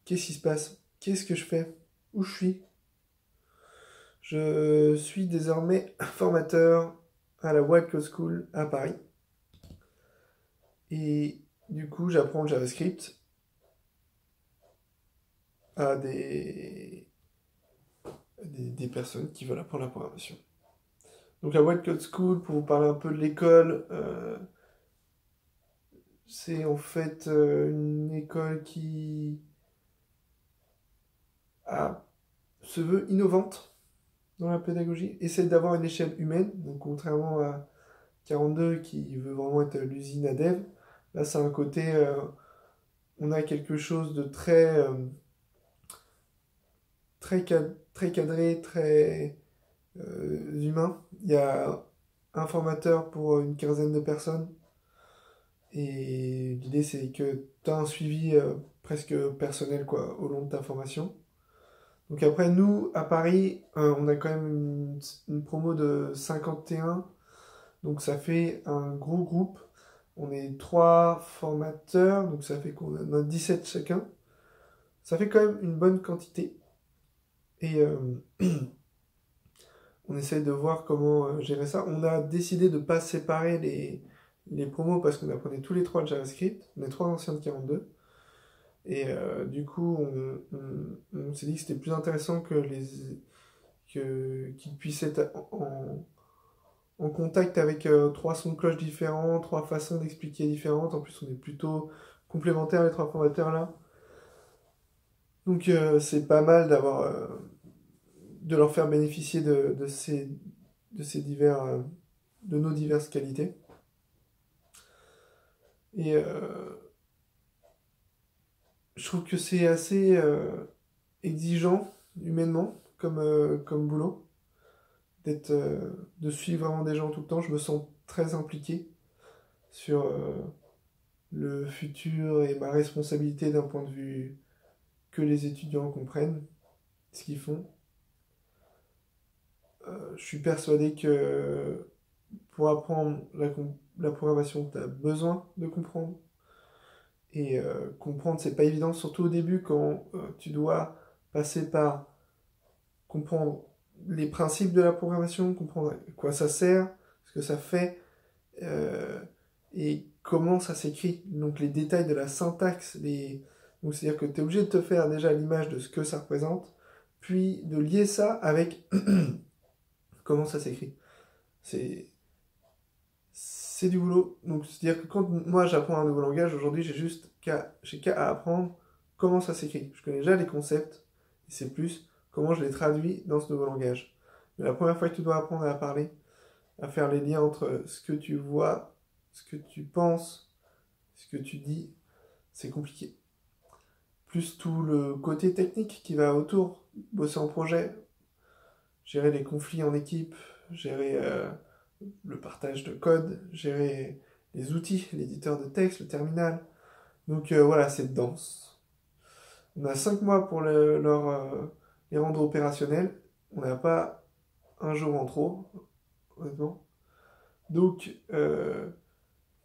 Qu'est-ce qui se passe? Qu'est-ce que je fais? Où je suis? Je suis désormais formateur à la Wild Code School à Paris. Et du coup, j'apprends le JavaScript à des personnes qui veulent apprendre la programmation. Donc la Wild Code School, pour vous parler un peu de l'école, c'est en fait une école qui se veut innovante dans la pédagogie, essaie d'avoir une échelle humaine, donc contrairement à 42 qui veut vraiment être l'usine à dev, là c'est un côté, on a quelque chose de très cadré, très humain. Il y a un formateur pour une quinzaine de personnes, et l'idée c'est que tu as un suivi presque personnel quoi, au long de ta formation. Donc après, nous, à Paris, on a quand même une promo de 51, donc ça fait un gros groupe. On est trois formateurs, donc ça fait qu'on en a 17 chacun. Ça fait quand même une bonne quantité. Et on essaye de voir comment gérer ça. On a décidé de ne pas séparer les promos parce qu'on apprenait tous les trois le JavaScript. On est trois anciens de 42. Et du coup, on s'est dit que c'était plus intéressant qu'ils puissent être en contact avec trois sons de cloche différents, trois façons d'expliquer différentes. En plus, on est plutôt complémentaires les trois formateurs là. Donc c'est pas mal de leur faire bénéficier de ces de nos diverses qualités. Et je trouve que c'est assez exigeant humainement comme boulot, de suivre vraiment des gens tout le temps. Je me sens très impliqué sur le futur et ma responsabilité d'un point de vue que les étudiants comprennent ce qu'ils font. Je suis persuadé que pour apprendre la programmation, tu as besoin de comprendre. Et comprendre, c'est pas évident, surtout au début quand tu dois passer par comprendre les principes de la programmation, comprendre à quoi ça sert, ce que ça fait, euh, et comment ça s'écrit. Donc les détails de la syntaxe, donc c'est-à-dire que tu es obligé de te faire déjà l'image de ce que ça représente, puis de lier ça avec comment ça s'écrit. C'est c'est du boulot. Donc c'est-à-dire que quand moi j'apprends un nouveau langage, aujourd'hui j'ai qu'à apprendre comment ça s'écrit. Je connais déjà les concepts, et c'est plus comment je les traduis dans ce nouveau langage. Mais la première fois que tu dois apprendre à parler, à faire les liens entre ce que tu vois, ce que tu penses, ce que tu dis, c'est compliqué. Plus tout le côté technique qui va autour, bosser en projet, gérer les conflits en équipe, gérer le partage de code, gérer les outils, l'éditeur de texte, le terminal. Donc voilà, c'est dense. On a 5 mois pour les rendre opérationnels. On n'a pas un jour en trop, honnêtement. Donc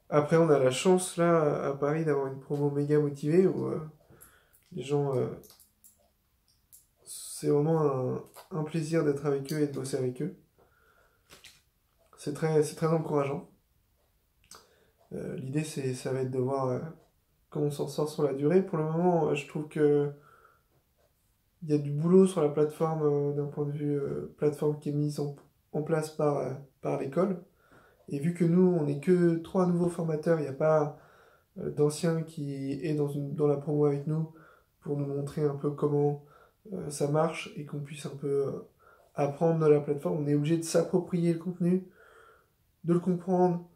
après, on a la chance là à Paris d'avoir une promo méga motivée où les gens, c'est vraiment un plaisir d'être avec eux et de bosser avec eux. C'est très encourageant. L'idée, ça va être de voir comment on s'en sort sur la durée. Pour le moment, je trouve que il y a du boulot sur la plateforme d'un point de vue plateforme qui est mise en place par l'école. Et vu que nous, on n'est que trois nouveaux formateurs, il n'y a pas d'ancien qui est dans la promo avec nous pour nous montrer un peu comment ça marche et qu'on puisse un peu apprendre de la plateforme. On est obligé de s'approprier le contenu, de le comprendre,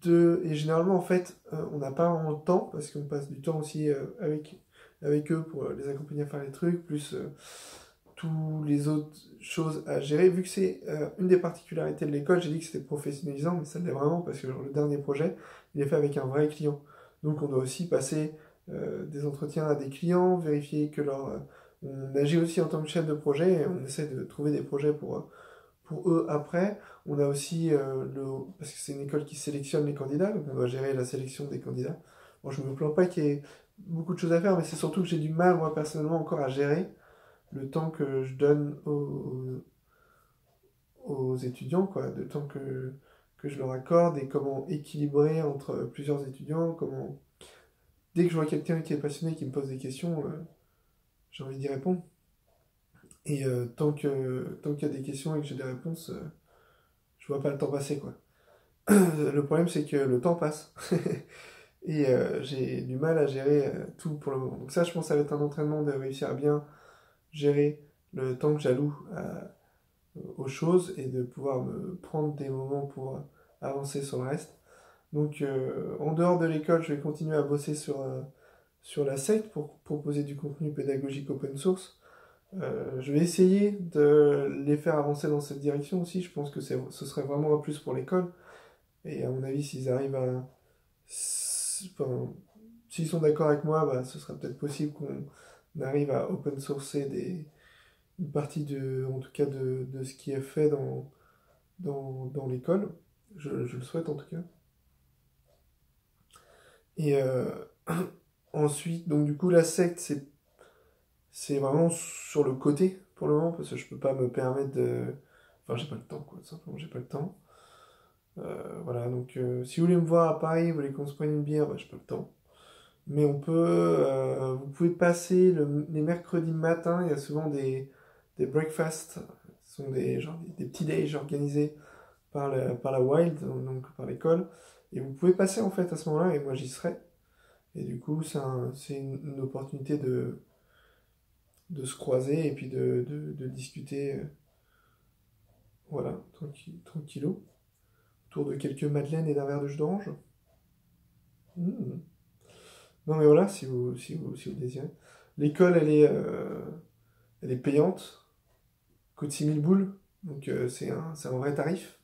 et généralement en fait on n'a pas vraiment le temps parce qu'on passe du temps aussi avec eux pour les accompagner à faire les trucs, plus tous les autres choses à gérer. Vu que c'est une des particularités de l'école, j'ai dit que c'était professionnalisant, mais ça l'est vraiment parce que genre, le dernier projet, il est fait avec un vrai client. Donc on doit aussi passer des entretiens à des clients, vérifier que on agit aussi en tant que chef de projet et on essaie de trouver des projets pour eux après. On a aussi parce que c'est une école qui sélectionne les candidats, donc on doit gérer la sélection des candidats. Bon, je me plains pas qu'il y ait beaucoup de choses à faire, mais c'est surtout que j'ai du mal, moi, personnellement, encore à gérer le temps que je donne aux étudiants, quoi, le temps que je leur accorde et comment équilibrer entre plusieurs étudiants, comment... Dès que je vois quelqu'un qui est passionné, qui me pose des questions, j'ai envie d'y répondre. Et tant qu'il y a des questions et que j'ai des réponses, je vois pas le temps passer, quoi. Le problème, c'est que le temps passe. Et j'ai du mal à gérer tout pour le moment. Donc ça, je pense que ça va être un entraînement de réussir à bien gérer le temps que j'alloue aux choses et de pouvoir me prendre des moments pour avancer sur le reste. Donc en dehors de l'école, je vais continuer à bosser sur la secte pour proposer du contenu pédagogique open source. Je vais essayer de les faire avancer dans cette direction aussi. Je pense que ce serait vraiment un plus pour l'école. Et à mon avis, s'ils arrivent à... Enfin, s'ils sont d'accord avec moi, bah, ce sera peut-être possible qu'on arrive à open sourcer une partie en tout cas de ce qui est fait dans l'école. Je le souhaite en tout cas. Et ensuite, donc du coup, la secte, c'est vraiment sur le côté pour le moment, parce que je peux pas me permettre de... Enfin, j'ai pas le temps, quoi, simplement, j'ai pas le temps. Voilà, donc si vous voulez me voir à Paris, vous voulez qu'on se prenne une bière, bah, j'ai pas le temps. Mais vous pouvez passer les mercredis matins, il y a souvent des breakfasts, ce sont des petits déj organisés par la Wild, donc par l'école. Et vous pouvez passer en fait à ce moment-là, et moi j'y serai. Et du coup, c'est une opportunité de se croiser et puis de discuter, voilà, tranquillo, autour de quelques madeleines et d'un verre de jus d'orange. Mmh. Non mais voilà, si vous désirez. L'école, elle est payante, coûte 6 000 boules, donc c'est un vrai tarif.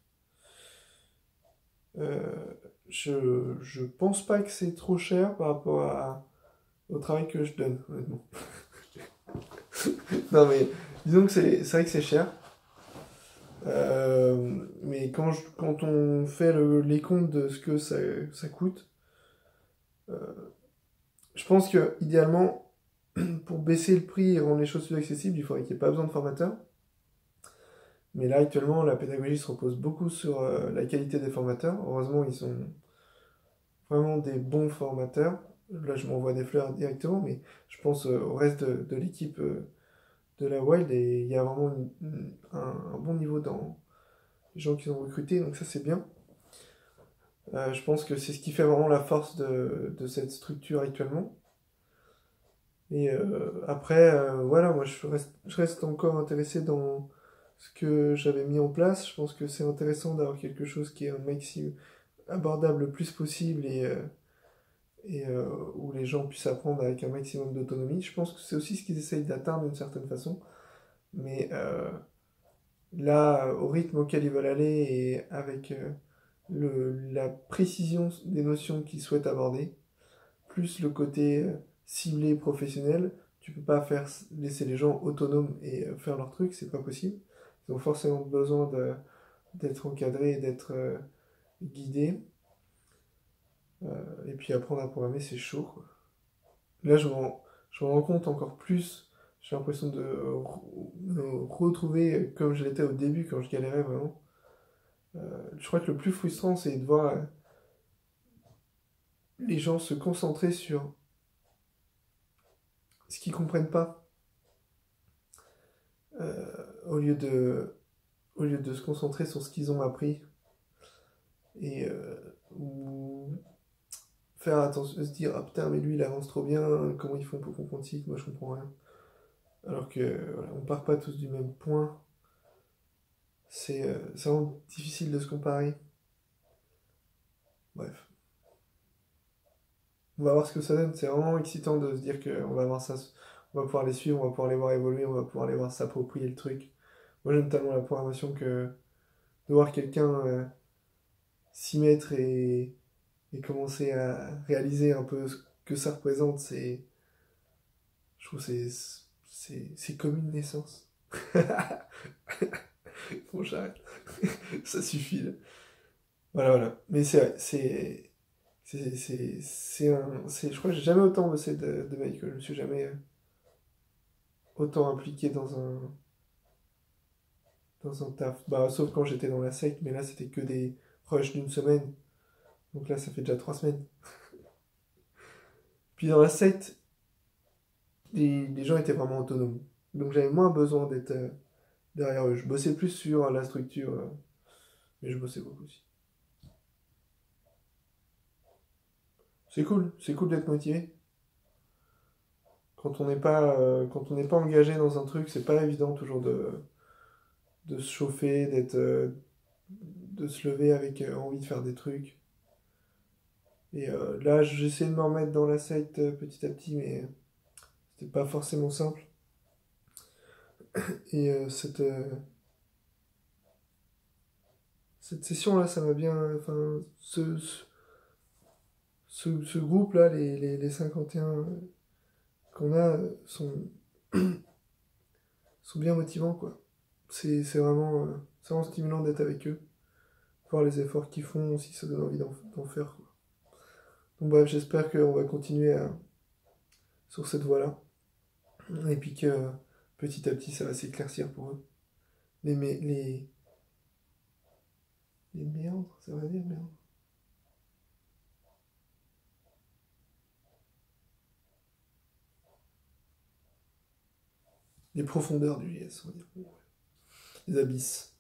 Euh, je pense pas que c'est trop cher par rapport au travail que je donne, honnêtement. Non mais disons que c'est vrai que c'est cher. Mais quand on fait les comptes de ce que ça coûte, euh, je pense que idéalement, pour baisser le prix et rendre les choses plus accessibles, il faudrait qu'il n'y ait pas besoin de formateurs. Mais là, actuellement, la pédagogie se repose beaucoup sur la qualité des formateurs. Heureusement, ils sont vraiment des bons formateurs. Là, je m'envoie des fleurs directement, mais je pense au reste de l'équipe de la Wild et il y a vraiment un bon niveau dans les gens qu'ils ont recrutés, donc ça c'est bien. Je pense que c'est ce qui fait vraiment la force de cette structure actuellement. Et après, voilà, moi je reste encore intéressé dans ce que j'avais mis en place. Je pense que c'est intéressant d'avoir quelque chose qui est un maximum abordable le plus possible et où les gens puissent apprendre avec un maximum d'autonomie. Je pense que c'est aussi ce qu'ils essayent d'atteindre d'une certaine façon. Mais là, au rythme auquel ils veulent aller et avec la précision des notions qu'ils souhaitent aborder, plus le côté ciblé professionnel, tu peux pas laisser les gens autonomes et faire leur truc, c'est pas possible. Ils ont forcément besoin d'être encadrés et d'être guidés. Et puis apprendre à programmer, c'est chaud, quoi. Là, je me rends compte encore plus. J'ai l'impression de me retrouver comme je l'étais au début quand je galérais vraiment. Je crois que le plus frustrant, c'est de voir les gens se concentrer sur ce qu'ils comprennent pas au lieu de se concentrer sur ce qu'ils ont appris et ou faire attention, se dire ah putain mais lui il avance trop bien, comment ils font pour comprendre ci, moi je comprends rien. Alors que voilà, on part pas tous du même point, c'est vraiment difficile de se comparer. Bref, on va voir ce que ça donne, c'est vraiment excitant de se dire qu'on va voir ça, on va pouvoir les suivre, on va pouvoir les voir évoluer, on va pouvoir les voir s'approprier le truc. Moi j'aime tellement la programmation que de voir quelqu'un s'y mettre et commencer à réaliser un peu ce que ça représente, je trouve que c'est comme une naissance. Bon, j'arrête. Ça suffit, là. Voilà, voilà. Mais c'est vrai, Je crois que j'ai jamais autant bossé de ma vie, que je me suis jamais autant impliqué dans un taf. Bah, sauf quand j'étais dans la secte, mais là c'était que des rushs d'une semaine. Donc là ça fait déjà 3 semaines. Puis dans la secte, les gens étaient vraiment autonomes. Donc j'avais moins besoin d'être derrière eux. Je bossais plus sur la structure, mais je bossais beaucoup aussi. C'est cool d'être motivé. Quand on n'est pas engagé dans un truc, c'est pas évident toujours de se chauffer, de se lever avec envie de faire des trucs. Et là, j'essaie de me remettre dans la secte petit à petit, mais c'était pas forcément simple. Et cette session-là, ça m'a bien. Enfin, ce groupe-là, les 51 qu'on a, sont bien motivants, quoi. C'est vraiment stimulant d'être avec eux, voir les efforts qu'ils font, si ça donne envie d'en faire, quoi. Donc bref, j'espère qu'on va continuer sur cette voie-là. Et puis que petit à petit, ça va s'éclaircir pour eux. Les, mé- les méandres, ça va dire méandres. Les profondeurs du JS, on va dire. Les abysses.